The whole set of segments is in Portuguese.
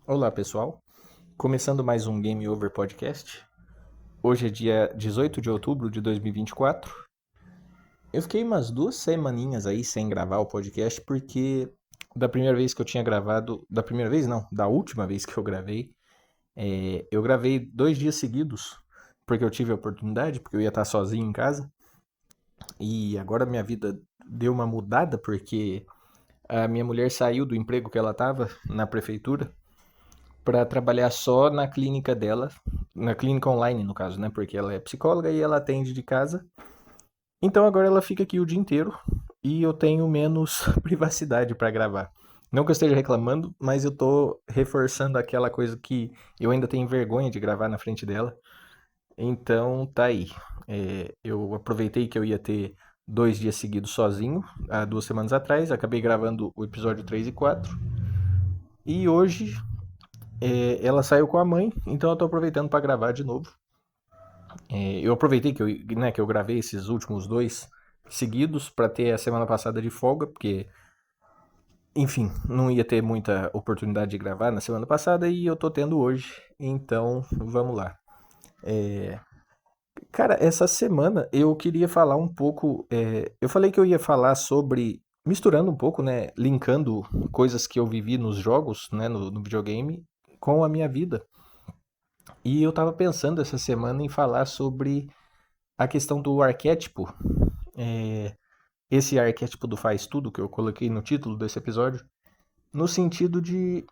Olá, pessoal. Começando mais um Game Over Podcast. Hoje é dia 18 de outubro de 2024. Eu fiquei umas 2 semaninhas aí sem gravar o podcast porque da primeira vez que eu tinha gravado, da primeira vez não, da última vez que eu gravei 2 dias seguidos porque eu tive a oportunidade, porque eu ia estar sozinho em casa. E agora minha vida deu uma mudada porque a minha mulher saiu do emprego que ela estava na prefeitura para trabalhar só na clínica dela, na clínica online, no caso, né? Porque ela é psicóloga e ela atende de casa. Então agora ela fica aqui o dia inteiro e eu tenho menos privacidade para gravar. Não que eu esteja reclamando, mas eu tô reforçando aquela coisa que eu ainda tenho vergonha de gravar na frente dela. Então tá aí. Eu aproveitei que eu ia ter 2 dias seguidos sozinho, há 2 semanas atrás. Acabei gravando o episódio 3 e 4. E hoje ela saiu com a mãe, então eu tô aproveitando para gravar de novo. Eu aproveitei que eu gravei esses últimos dois seguidos para ter a semana passada de folga, porque, enfim, não ia ter muita oportunidade de gravar na semana passada e eu tô tendo hoje. Então, vamos lá. É, Cara, essa semana eu queria falar um pouco. Eu falei que eu ia falar sobre. Misturando um pouco, né? Linkando coisas que eu vivi nos jogos, né? No videogame, com a minha vida. E eu tava pensando essa semana em falar sobre a questão do arquétipo. é, Esse arquétipo do faz tudo que eu coloquei no título desse episódio, no sentido de.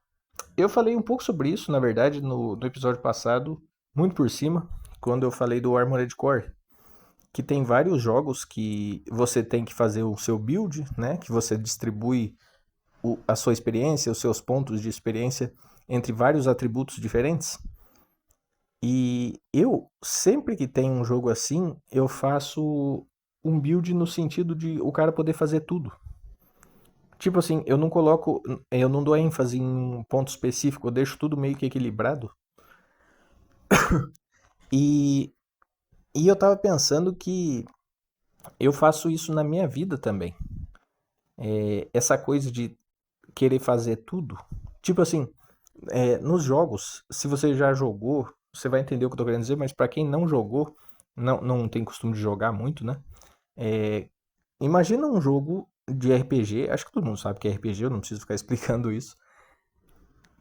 Eu falei um pouco sobre isso, na verdade, no episódio passado, muito por cima, quando eu falei do Armored Core, que tem vários jogos que você tem que fazer o seu build, né? Que você distribui a sua experiência, os seus pontos de experiência entre vários atributos diferentes. E eu, sempre que tem um jogo assim, eu faço um build no sentido de o cara poder fazer tudo. Tipo assim, eu não dou ênfase em um ponto específico, eu deixo tudo meio que equilibrado. E, e eu tava pensando que eu faço isso na minha vida também. Essa coisa de querer fazer tudo. Tipo assim, nos jogos, se você já jogou, você vai entender o que eu tô querendo dizer, mas pra quem não jogou, não tem costume de jogar muito, né? É, Imagina um jogo de RPG, acho que todo mundo sabe que é RPG, eu não preciso ficar explicando isso,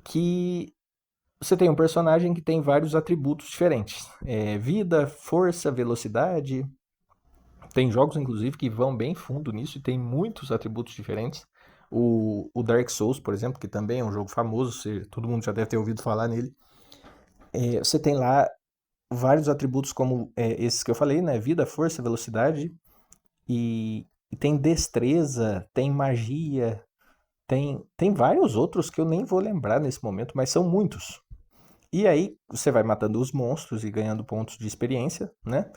que você tem um personagem que tem vários atributos diferentes. Vida, força, velocidade. Tem jogos, inclusive, que vão bem fundo nisso e tem muitos atributos diferentes. O Dark Souls, por exemplo, que também é um jogo famoso, todo mundo já deve ter ouvido falar nele. Você tem lá vários atributos como esses que eu falei, né? Vida, força, velocidade. E tem destreza, tem magia, tem vários outros que eu nem vou lembrar nesse momento, mas são muitos. E aí você vai matando os monstros e ganhando pontos de experiência, né?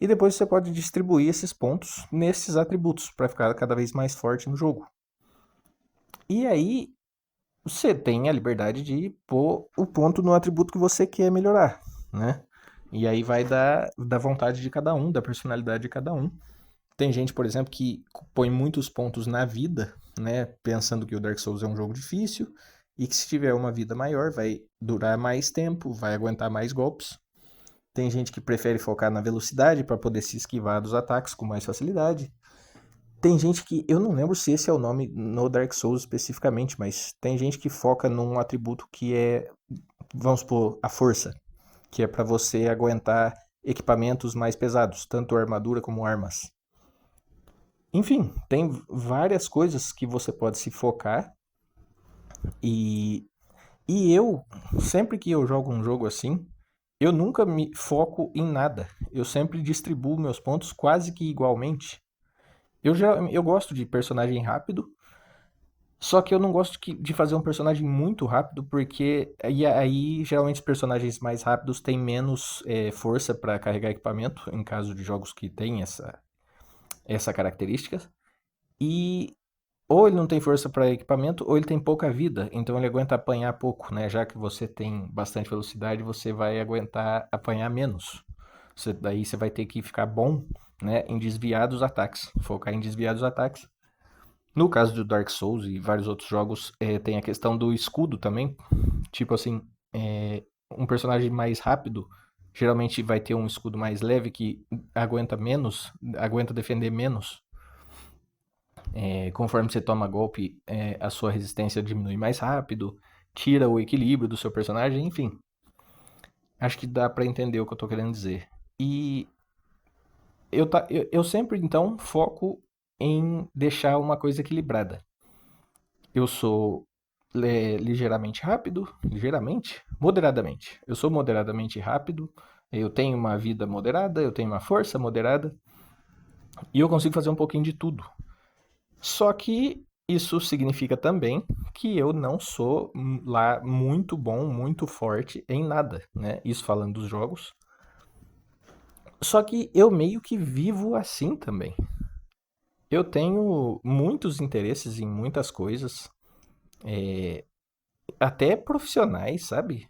E depois você pode distribuir esses pontos nesses atributos para ficar cada vez mais forte no jogo. E aí você tem a liberdade de pôr o ponto no atributo que você quer melhorar, né? E aí vai da vontade de cada um, da personalidade de cada um. Tem gente, por exemplo, que põe muitos pontos na vida, né? Pensando que o Dark Souls é um jogo difícil e que se tiver uma vida maior vai durar mais tempo, vai aguentar mais golpes. Tem gente que prefere focar na velocidade para poder se esquivar dos ataques com mais facilidade. Tem gente que, eu não lembro se esse é o nome no Dark Souls especificamente, mas tem gente que foca num atributo que é, vamos supor, a força, que é para você aguentar equipamentos mais pesados, tanto armadura como armas. Enfim, tem várias coisas que você pode se focar e, eu, sempre que eu jogo um jogo assim, eu nunca me foco em nada. Eu sempre distribuo meus pontos quase que igualmente. Eu gosto de personagem rápido, só que eu não gosto de fazer um personagem muito rápido, porque aí geralmente os personagens mais rápidos têm menos força para carregar equipamento, em caso de jogos que têm essa característica. E ou ele não tem força para equipamento, ou ele tem pouca vida, então ele aguenta apanhar pouco, né? Já que você tem bastante velocidade, você vai aguentar apanhar menos. Daí você vai ter que ficar bom, né, em desviar dos ataques, focar em desviar dos ataques. No caso do Dark Souls e vários outros jogos, tem a questão do escudo também. Tipo assim, um personagem mais rápido geralmente vai ter um escudo mais leve que aguenta menos, aguenta defender menos. Conforme você toma golpe, a sua resistência diminui mais rápido, tira o equilíbrio do seu personagem, enfim. Acho que dá pra entender o que eu tô querendo dizer. E eu sempre, então, foco em deixar uma coisa equilibrada. Eu sou ligeiramente rápido, ligeiramente, moderadamente. Eu sou moderadamente rápido, eu tenho uma vida moderada, eu tenho uma força moderada e eu consigo fazer um pouquinho de tudo. Só que isso significa também que eu não sou lá muito bom, muito forte em nada, né? Isso falando dos jogos. Só que eu meio que vivo assim também. Eu tenho muitos interesses em muitas coisas, até profissionais, sabe?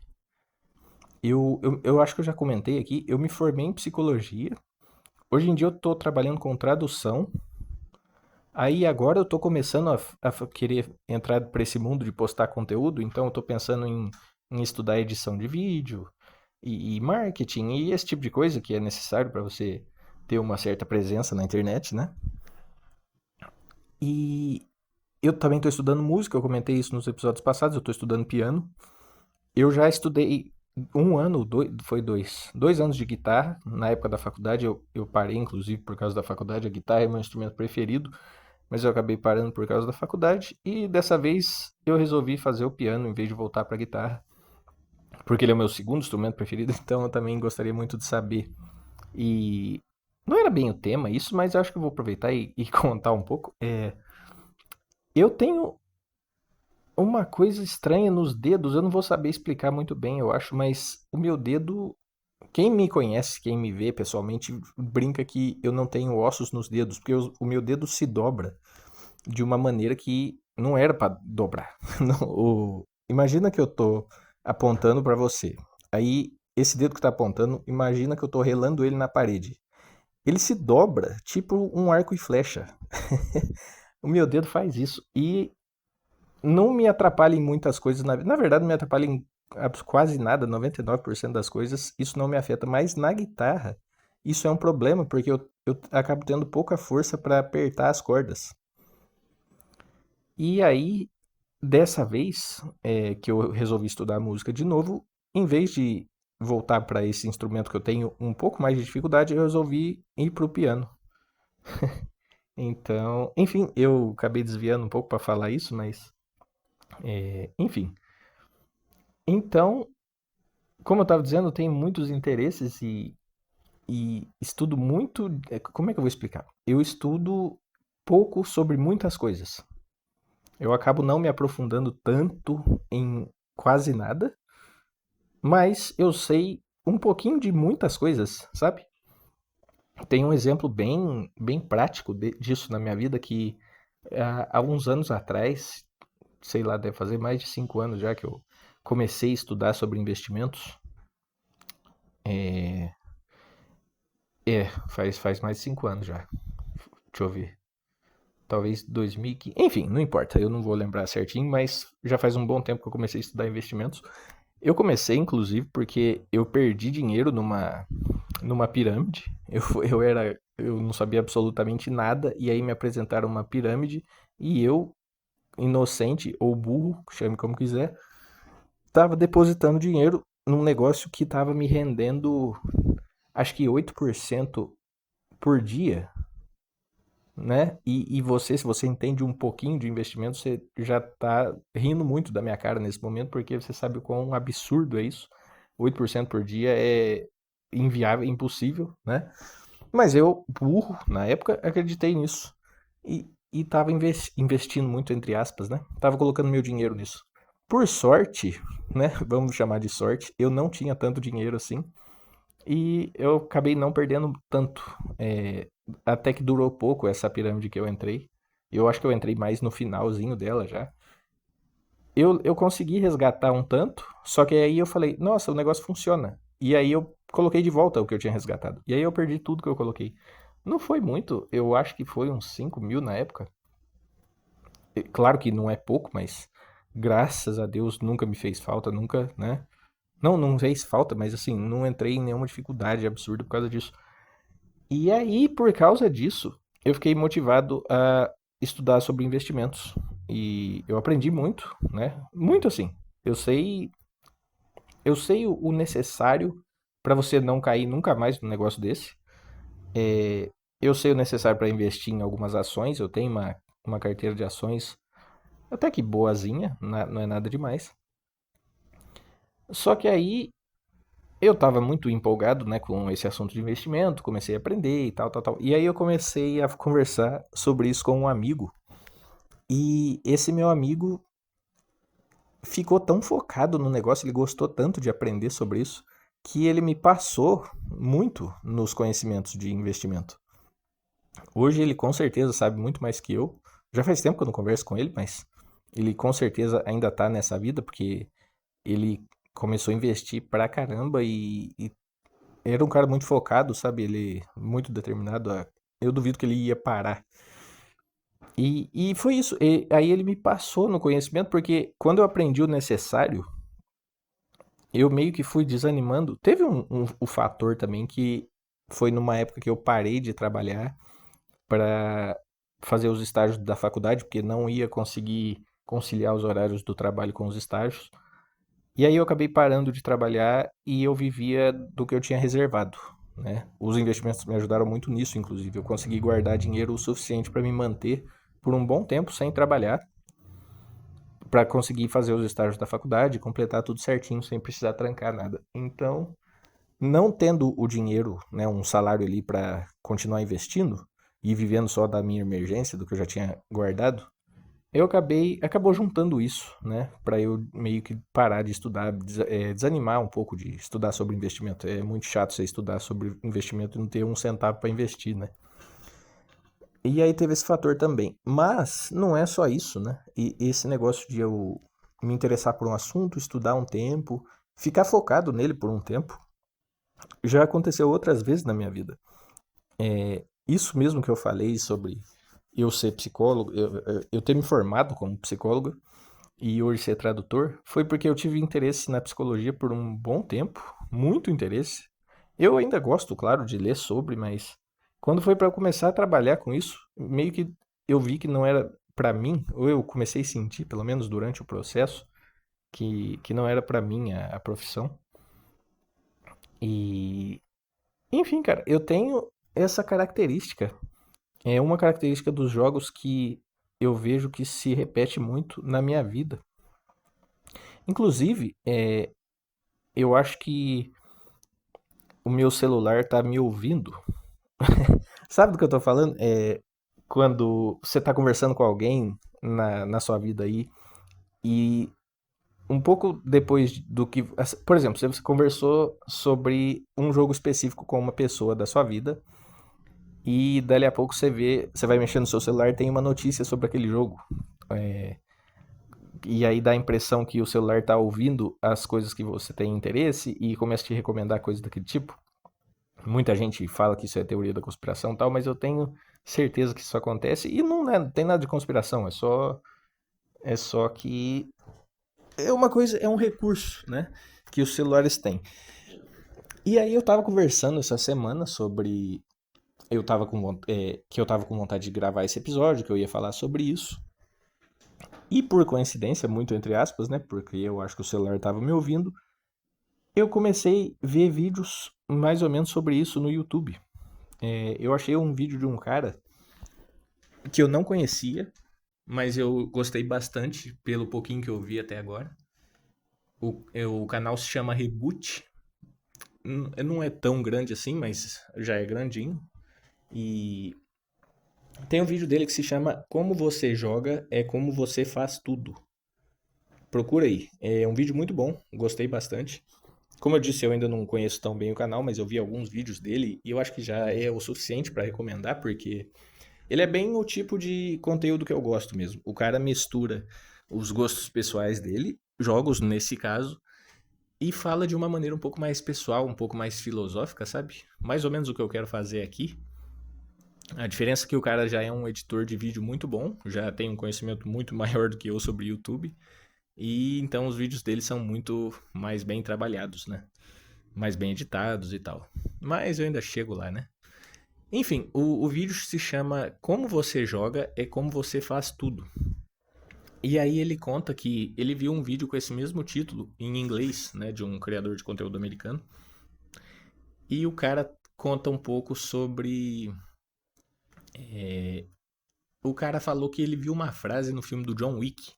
Eu acho que eu já comentei aqui, eu me formei em psicologia. Hoje em dia eu tô trabalhando com tradução. Aí agora eu tô começando a querer entrar para esse mundo de postar conteúdo, então eu tô pensando em estudar edição de vídeo e marketing e esse tipo de coisa que é necessário para você ter uma certa presença na internet, né? E eu também tô estudando música, eu comentei isso nos episódios passados, eu tô estudando piano. Eu já estudei um ano, foi dois anos de guitarra. Na época da faculdade, eu parei, inclusive, por causa da faculdade. A guitarra é meu instrumento preferido, mas eu acabei parando por causa da faculdade. E dessa vez eu resolvi fazer o piano em vez de voltar para a guitarra, porque ele é o meu segundo instrumento preferido, então eu também gostaria muito de saber. E não era bem o tema isso, mas eu acho que eu vou aproveitar e contar um pouco. Eu tenho uma coisa estranha nos dedos, eu não vou saber explicar muito bem, eu acho, mas o meu dedo, quem me conhece, quem me vê pessoalmente, brinca que eu não tenho ossos nos dedos, porque o meu dedo se dobra de uma maneira que não era pra dobrar. Imagina que eu tô apontando pra você. Aí esse dedo que tá apontando, imagina que eu tô relando ele na parede. Ele se dobra, tipo um arco e flecha. O meu dedo faz isso e não me atrapalha em muitas coisas na vida. Na verdade, não me atrapalha em quase nada, 99% das coisas. Isso não me afeta, mas na guitarra, isso é um problema, porque eu acabo tendo pouca força para apertar as cordas. E aí, dessa vez que eu resolvi estudar música de novo, em vez de voltar para esse instrumento que eu tenho um pouco mais de dificuldade, eu resolvi ir para o piano. Então, enfim, eu acabei desviando um pouco para falar isso, mas enfim. Então, como eu estava dizendo, eu tenho muitos interesses e estudo muito. Como é que eu vou explicar? Eu estudo pouco sobre muitas coisas. Eu acabo não me aprofundando tanto em quase nada, mas eu sei um pouquinho de muitas coisas, sabe? Tem um exemplo bem prático disso na minha vida que há uns anos atrás, sei lá, deve fazer mais de 5 anos já que eu comecei a estudar sobre investimentos. É, faz mais de 5 anos já. Deixa eu ver. Talvez 2015. Enfim, não importa, eu não vou lembrar certinho, mas já faz um bom tempo que eu comecei a estudar investimentos. Eu comecei, inclusive, porque eu perdi dinheiro numa pirâmide. Eu não sabia absolutamente nada, e aí me apresentaram uma pirâmide, e eu, inocente ou burro, chame como quiser, estava depositando dinheiro num negócio que estava me rendendo, acho que 8% por dia, né? E você, se você entende um pouquinho de investimento, você já tá rindo muito da minha cara nesse momento, porque você sabe o quão absurdo é isso. 8% por dia é inviável, impossível, né? Mas eu, burro, na época, acreditei nisso. E tava investindo muito, entre aspas, né? Tava colocando meu dinheiro nisso. Por sorte, né? Vamos chamar de sorte, eu não tinha tanto dinheiro assim. E eu acabei não perdendo tanto. Até que durou pouco essa pirâmide que eu entrei. Eu acho que eu entrei mais no finalzinho dela já. Eu consegui resgatar um tanto, só que aí eu falei, nossa, o negócio funciona. E aí eu coloquei de volta o que eu tinha resgatado. E aí eu perdi tudo que eu coloquei. Não foi muito, eu acho que foi uns 5 mil na época. Claro que não é pouco, mas graças a Deus nunca me fez falta, nunca, né? Não fez falta, mas assim, não entrei em nenhuma dificuldade absurda por causa disso. E aí, por causa disso, eu fiquei motivado a estudar sobre investimentos. E eu aprendi muito, né? Muito assim. Eu sei, eu sei o necessário para você não cair nunca mais num negócio desse. Eu sei o necessário para investir em algumas ações. Eu tenho uma carteira de ações até que boazinha, não é nada demais. Só que aí eu estava muito empolgado, né, com esse assunto de investimento, comecei a aprender e tal, tal, tal. E aí eu comecei a conversar sobre isso com um amigo. E esse meu amigo ficou tão focado no negócio, ele gostou tanto de aprender sobre isso, que ele me passou muito nos conhecimentos de investimento. Hoje ele com certeza sabe muito mais que eu. Já faz tempo que eu não converso com ele, mas ele com certeza ainda tá nessa vida, porque ele começou a investir pra caramba e era um cara muito focado, sabe? Ele muito determinado. Eu duvido que ele ia parar. E foi isso. Aí ele me passou no conhecimento, porque quando eu aprendi o necessário, eu meio que fui desanimando. Teve o fator também que foi numa época que eu parei de trabalhar para fazer os estágios da faculdade, porque não ia conseguir conciliar os horários do trabalho com os estágios. E aí eu acabei parando de trabalhar e eu vivia do que eu tinha reservado, né? Os investimentos me ajudaram muito nisso, inclusive. Eu consegui guardar dinheiro o suficiente para me manter por um bom tempo sem trabalhar, para conseguir fazer os estágios da faculdade, completar tudo certinho, sem precisar trancar nada. Então, não tendo o dinheiro, né, um salário ali para continuar investindo e vivendo só da minha emergência, do que eu já tinha guardado, acabou juntando isso, né, para eu meio que parar de estudar, desanimar um pouco de estudar sobre investimento. É muito chato você estudar sobre investimento e não ter um centavo para investir, né? E aí teve esse fator também. Mas não é só isso, né? E esse negócio de eu me interessar por um assunto, estudar um tempo, ficar focado nele por um tempo, já aconteceu outras vezes na minha vida. Isso mesmo que eu falei sobre eu ser psicólogo, eu ter me formado como psicólogo e hoje ser tradutor, foi porque eu tive interesse na psicologia por um bom tempo, muito interesse. Eu ainda gosto, claro, de ler sobre, mas quando foi para eu começar a trabalhar com isso, meio que eu vi que não era para mim, ou eu comecei a sentir, pelo menos durante o processo, que não era para mim a profissão. E, enfim, cara, eu tenho essa característica. É uma característica dos jogos que eu vejo que se repete muito na minha vida. Inclusive, eu acho que o meu celular tá me ouvindo. Sabe do que eu tô falando? Quando você tá conversando com alguém na sua vida aí e um pouco depois do que. Por exemplo, você conversou sobre um jogo específico com uma pessoa da sua vida e dali a pouco você vai mexendo no seu celular e tem uma notícia sobre aquele jogo. É, e aí dá a impressão que o celular tá ouvindo as coisas que você tem interesse e começa a te recomendar coisas daquele tipo. Muita gente fala que isso é teoria da conspiração e tal, mas eu tenho certeza que isso acontece e não tem nada de conspiração, é só que é uma coisa, é um recurso, né, que os celulares têm. E aí eu tava conversando essa semana sobre que eu tava com vontade de gravar esse episódio, que eu ia falar sobre isso. E por coincidência, muito entre aspas, né, porque eu acho que o celular tava me ouvindo, eu comecei a ver vídeos mais ou menos sobre isso no YouTube. Eu achei um vídeo de um cara que eu não conhecia, mas eu gostei bastante pelo pouquinho que eu vi até agora. O canal se chama Reboot. Não é tão grande assim, mas já é grandinho. E tem um vídeo dele que se chama Como Você Joga é Como Você Faz Tudo. Procura aí. É um vídeo muito bom, gostei bastante. Como eu disse, eu ainda não conheço tão bem o canal, mas eu vi alguns vídeos dele e eu acho que já é o suficiente para recomendar, porque ele é bem o tipo de conteúdo que eu gosto mesmo. O cara mistura os gostos pessoais dele, jogos nesse caso, e fala de uma maneira um pouco mais pessoal, um pouco mais filosófica, sabe? Mais ou menos o que eu quero fazer aqui. A diferença é que o cara já é um editor de vídeo muito bom, já tem um conhecimento muito maior do que eu sobre YouTube, e então os vídeos dele são muito mais bem trabalhados, né? Mais bem editados e tal. Mas eu ainda chego lá, né? Enfim, o vídeo se chama Como Você Joga é Como Você Faz Tudo. E aí ele conta que ele viu um vídeo com esse mesmo título em inglês, né, de um criador de conteúdo americano. E o cara conta um pouco sobre. O cara falou que ele viu uma frase no filme do John Wick.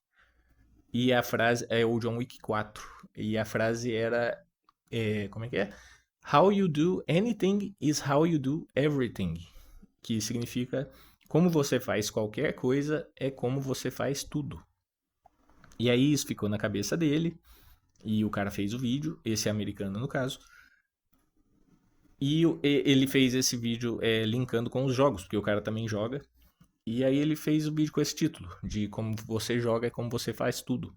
E a frase é o John Wick 4. E a frase era. Como é que é? How you do anything is how you do everything. Que significa como você faz qualquer coisa é como você faz tudo. E aí isso ficou na cabeça dele. E o cara fez o vídeo, esse americano no caso. E ele fez esse vídeo linkando com os jogos, porque o cara também joga. E aí ele fez o vídeo com esse título, de como você joga é como você faz tudo.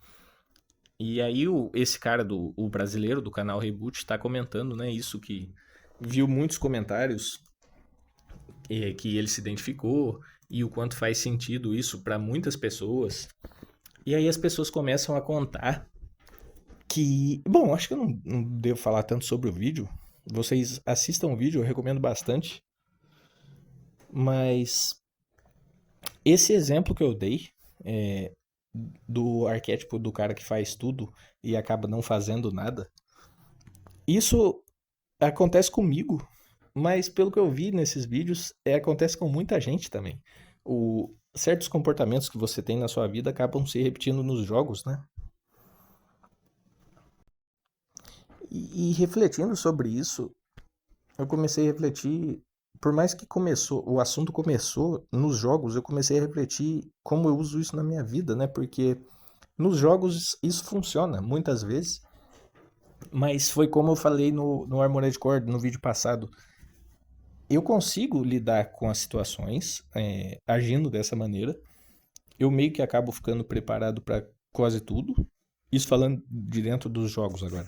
E aí esse cara, o brasileiro do canal Reboot, está comentando, né, isso que viu muitos comentários que ele se identificou e o quanto faz sentido isso para muitas pessoas. E aí as pessoas começam a contar que... Bom, acho que eu não devo falar tanto sobre o vídeo. Vocês assistam o vídeo, eu recomendo bastante. Mas esse exemplo que eu dei é, do arquétipo do cara que faz tudo e acaba não fazendo nada, isso acontece comigo, mas pelo que eu vi nesses vídeos, acontece com muita gente também. Certos comportamentos que você tem na sua vida acabam se repetindo nos jogos, né? E refletindo sobre isso, eu comecei a refletir, por mais que o assunto começou nos jogos, eu comecei a refletir como eu uso isso na minha vida, né? Porque nos jogos isso funciona muitas vezes, mas foi como eu falei no Armored Core, no vídeo passado. Eu consigo lidar com as situações agindo dessa maneira. Eu meio que acabo ficando preparado para quase tudo. Isso falando de dentro dos jogos agora.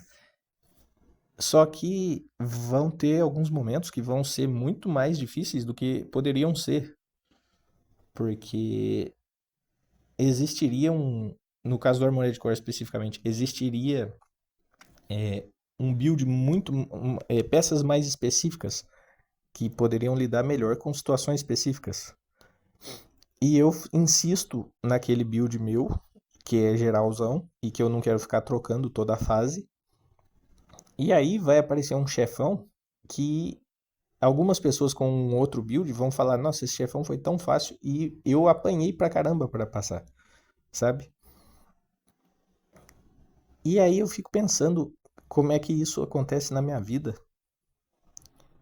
Só que vão ter alguns momentos que vão ser muito mais difíceis do que poderiam ser. Porque existiria no caso do Armored Core especificamente, existiria um build peças mais específicas que poderiam lidar melhor com situações específicas. E eu insisto naquele build meu, que é geralzão, e que eu não quero ficar trocando toda a fase. E aí vai aparecer um chefão que algumas pessoas com um outro build vão falar: Nossa, esse chefão foi tão fácil e eu apanhei pra caramba pra passar, sabe? E aí eu fico pensando como é que isso acontece na minha vida.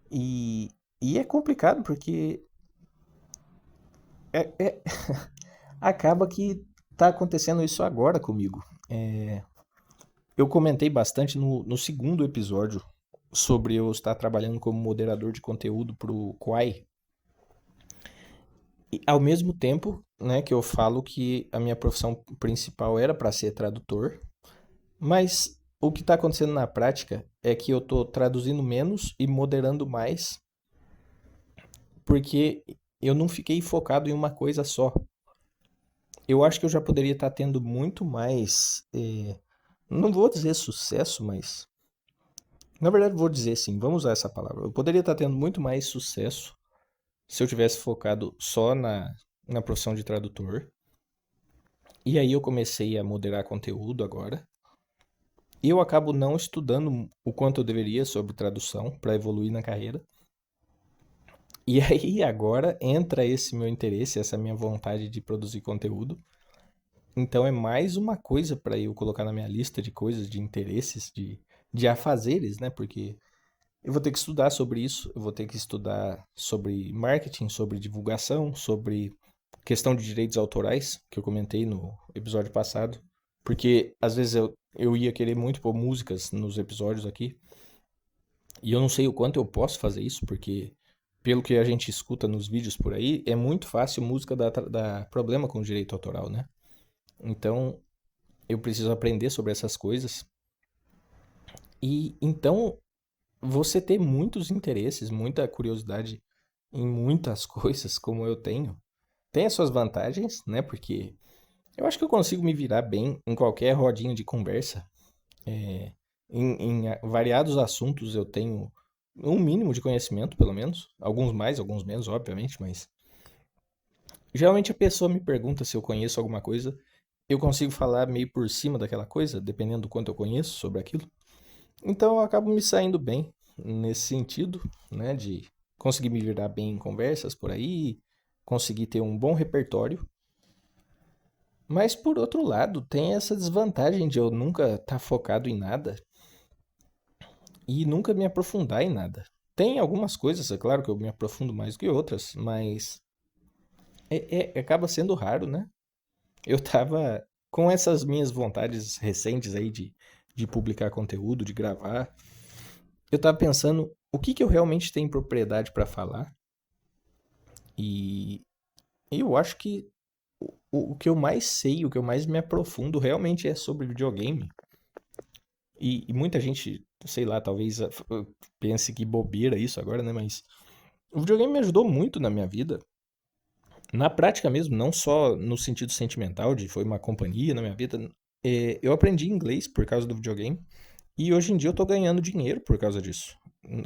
E, e é complicado porque é, é- acaba que tá acontecendo isso agora comigo. Eu comentei bastante no segundo episódio sobre eu estar trabalhando como moderador de conteúdo pro Quai. E ao mesmo tempo, né, que eu falo que a minha profissão principal era para ser tradutor, mas o que está acontecendo na prática é que eu estou traduzindo menos e moderando mais, porque eu não fiquei focado em uma coisa só. Eu acho que eu já poderia estar tendo muito mais, não vou dizer sucesso, mas na verdade vou dizer sim, vamos usar essa palavra. Eu poderia estar tendo muito mais sucesso se eu tivesse focado só na profissão de tradutor. E aí eu comecei a moderar conteúdo agora. E eu acabo não estudando o quanto eu deveria sobre tradução para evoluir na carreira. E aí agora entra esse meu interesse, essa minha vontade de produzir conteúdo. Então é mais uma coisa para eu colocar na minha lista de coisas, de interesses, de afazeres, né? Porque eu vou ter que estudar sobre isso, eu vou ter que estudar sobre marketing, sobre divulgação, sobre questão de direitos autorais, que eu comentei no episódio passado. Porque às vezes eu ia querer muito pôr músicas nos episódios aqui, e eu não sei o quanto eu posso fazer isso, porque pelo que a gente escuta nos vídeos por aí, é muito fácil música dar problema com o direito autoral, né? Então eu preciso aprender sobre essas coisas. E então você ter muitos interesses, muita curiosidade em muitas coisas como eu tenho, tem as suas vantagens, né? Porque eu acho que eu consigo me virar bem em qualquer rodinha de conversa. É, em variados assuntos eu tenho um mínimo de conhecimento, pelo menos. Alguns mais, alguns menos, obviamente, mas geralmente a pessoa me pergunta se eu conheço alguma coisa. Eu consigo falar meio por cima daquela coisa, dependendo do quanto eu conheço sobre aquilo. Então eu acabo me saindo bem nesse sentido, né? De conseguir me virar bem em conversas por aí, conseguir ter um bom repertório. Mas por outro lado, tem essa desvantagem de eu nunca estar focado em nada e nunca me aprofundar em nada. Tem algumas coisas, é claro que eu me aprofundo mais do que outras, mas acaba sendo raro, né? Eu tava com essas minhas vontades recentes aí de publicar conteúdo, de gravar. Eu tava pensando o que que eu realmente tenho propriedade para falar. E eu acho que o que eu mais sei, o que eu mais me aprofundo realmente é sobre videogame. E muita gente, sei lá, talvez pense que bobeira isso agora, né? Mas o videogame me ajudou muito na minha vida. Na prática mesmo, não só no sentido sentimental, de foi uma companhia na minha vida. Eu aprendi inglês por causa do videogame. E hoje em dia eu tô ganhando dinheiro por causa disso.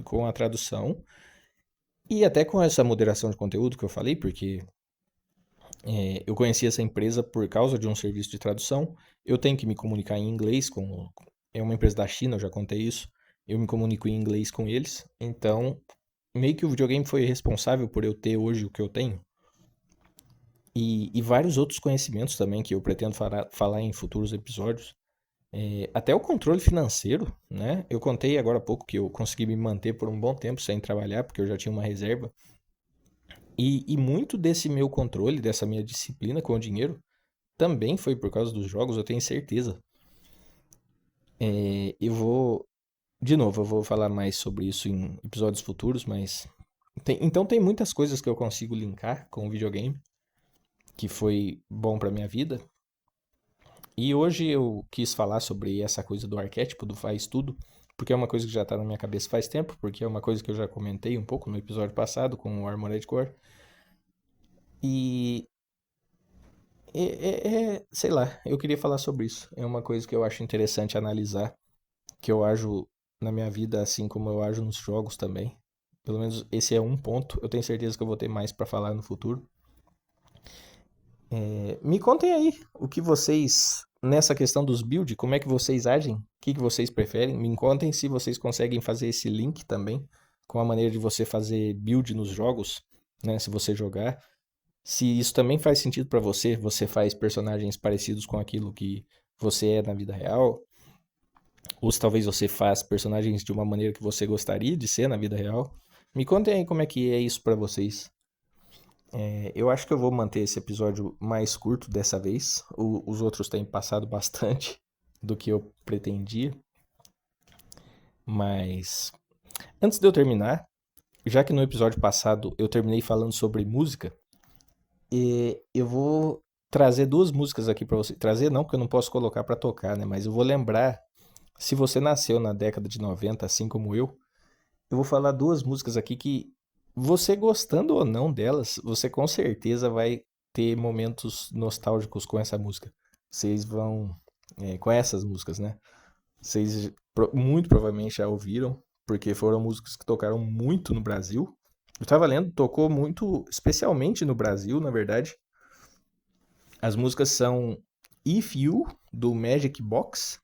Com a tradução. E até com essa moderação de conteúdo que eu falei, porque eu conheci essa empresa por causa de um serviço de tradução. Eu tenho que me comunicar em inglês com. É uma empresa da China, eu já contei isso. Eu me comunico em inglês com eles. Então, meio que o videogame foi responsável por eu ter hoje o que eu tenho. E vários outros conhecimentos também que eu pretendo falar em futuros episódios. Até o controle financeiro, né? Eu contei agora há pouco que eu consegui me manter por um bom tempo sem trabalhar, porque eu já tinha uma reserva. E muito desse meu controle, dessa minha disciplina com o dinheiro, também foi por causa dos jogos, eu tenho certeza. Eu vou, de novo, eu vou falar mais sobre isso em episódios futuros, mas então tem muitas coisas que eu consigo linkar com o videogame, que foi bom pra minha vida. E hoje eu quis falar sobre essa coisa do arquétipo, do faz tudo, porque é uma coisa que já tá na minha cabeça faz tempo, porque é uma coisa que eu já comentei um pouco no episódio passado com o Armored Core. E sei lá, eu queria falar sobre isso. É uma coisa que eu acho interessante analisar, que eu ajo na minha vida assim como eu ajo nos jogos também. Pelo menos esse é um ponto. Eu tenho certeza que eu vou ter mais pra falar no futuro. Me contem aí o que vocês, nessa questão dos build, como é que vocês agem? O que que vocês preferem? Me contem se vocês conseguem fazer esse link também com a maneira de você fazer build nos jogos, né? Se você jogar. Se isso também faz sentido pra você, você faz personagens parecidos com aquilo que você é na vida real, ou se talvez você faz personagens de uma maneira que você gostaria de ser na vida real. Me contem aí como é que é isso pra vocês. Eu acho que eu vou manter esse episódio mais curto dessa vez. Os outros têm passado bastante do que eu pretendia. Mas antes de eu terminar, já que no episódio passado eu terminei falando sobre música, eu vou trazer duas músicas aqui pra você. Trazer não, porque eu não posso colocar pra tocar, né? Mas eu vou lembrar, se você nasceu na década de 90, assim como eu vou falar duas músicas aqui que você gostando ou não delas, você com certeza vai ter momentos nostálgicos com essa música. Vocês vão, com essas músicas, né? Vocês muito provavelmente já ouviram, porque foram músicas que tocaram muito no Brasil. Eu tava lendo, tocou muito, especialmente no Brasil, na verdade. As músicas são If You, do Magic Box,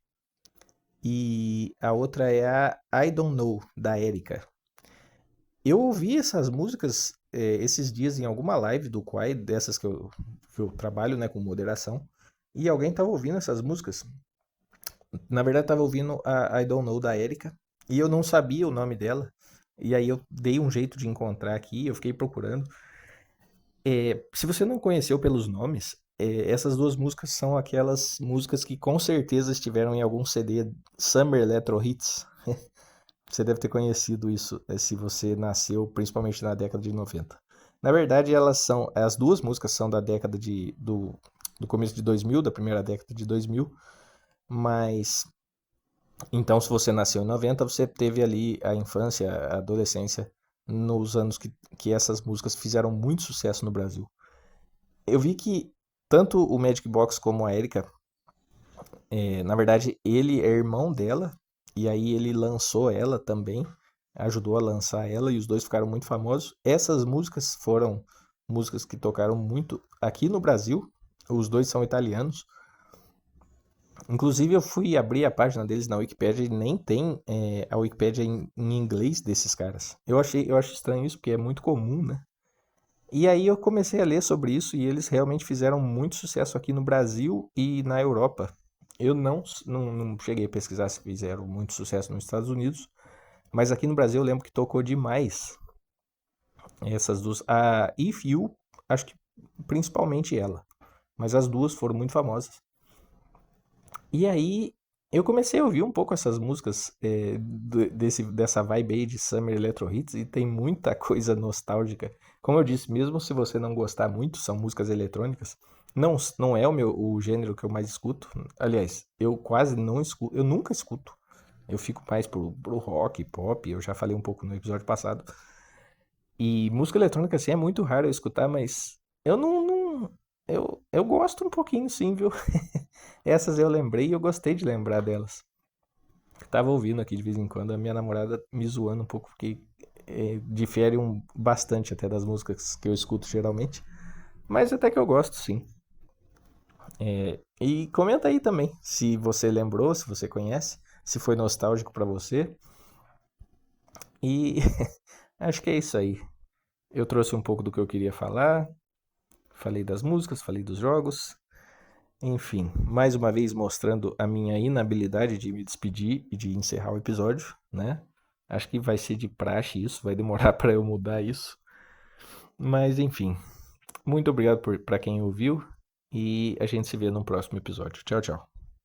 e a outra é a I Don't Know, da Erika. Eu ouvi essas músicas esses dias em alguma live do Quai, dessas que eu trabalho, né, com moderação, e alguém tava ouvindo essas músicas. Na verdade, tava ouvindo a I Don't Know da Erika, e eu não sabia o nome dela, e aí eu dei um jeito de encontrar aqui, eu fiquei procurando. Se você não conheceu pelos nomes, essas duas músicas são aquelas músicas que com certeza estiveram em algum CD Summer Electro Hits. Você deve ter conhecido isso, se você nasceu principalmente na década de 90. Na verdade, as duas músicas são da década do começo de 2000, da primeira década de 2000, mas então se você nasceu em 90, você teve ali a infância, a adolescência nos anos que essas músicas fizeram muito sucesso no Brasil. Eu vi que tanto o Magic Box como a Erika, na verdade, ele é irmão dela, e aí ele lançou ela também, ajudou a lançar ela, e os dois ficaram muito famosos. Essas músicas foram músicas que tocaram muito aqui no Brasil, os dois são italianos. Inclusive, eu fui abrir a página deles na Wikipédia e nem tem a Wikipédia em inglês desses caras. Eu acho estranho isso, porque é muito comum, né? E aí eu comecei a ler sobre isso e eles realmente fizeram muito sucesso aqui no Brasil e na Europa. Eu não cheguei a pesquisar se fizeram muito sucesso nos Estados Unidos, mas aqui no Brasil eu lembro que tocou demais essas duas. A If You, acho que principalmente ela, mas as duas foram muito famosas. E aí eu comecei a ouvir um pouco essas músicas dessa vibe aí de Summer Electro Hits e tem muita coisa nostálgica. Como eu disse, mesmo se você não gostar muito, são músicas eletrônicas. Não é o gênero que eu mais escuto. Aliás, eu quase não escuto, eu nunca escuto. Eu fico mais pro rock, pop, eu já falei um pouco no episódio passado. E música eletrônica, assim, é muito raro eu escutar, mas eu eu gosto um pouquinho, sim, viu? Essas eu lembrei e eu gostei de lembrar delas. Tava ouvindo aqui de vez em quando a minha namorada me zoando um pouco, porque difere bastante até das músicas que eu escuto geralmente. Mas até que eu gosto, sim. E comenta aí também, se você lembrou, se você conhece, se foi nostálgico pra você. E acho que é isso aí. Eu trouxe um pouco do que eu queria falar. Falei das músicas, falei dos jogos. Enfim, mais uma vez mostrando a minha inabilidade de me despedir e de encerrar o episódio, né? Acho que vai ser de praxe isso, vai demorar para eu mudar isso. Mas enfim, muito obrigado para quem ouviu e a gente se vê no próximo episódio. Tchau, tchau.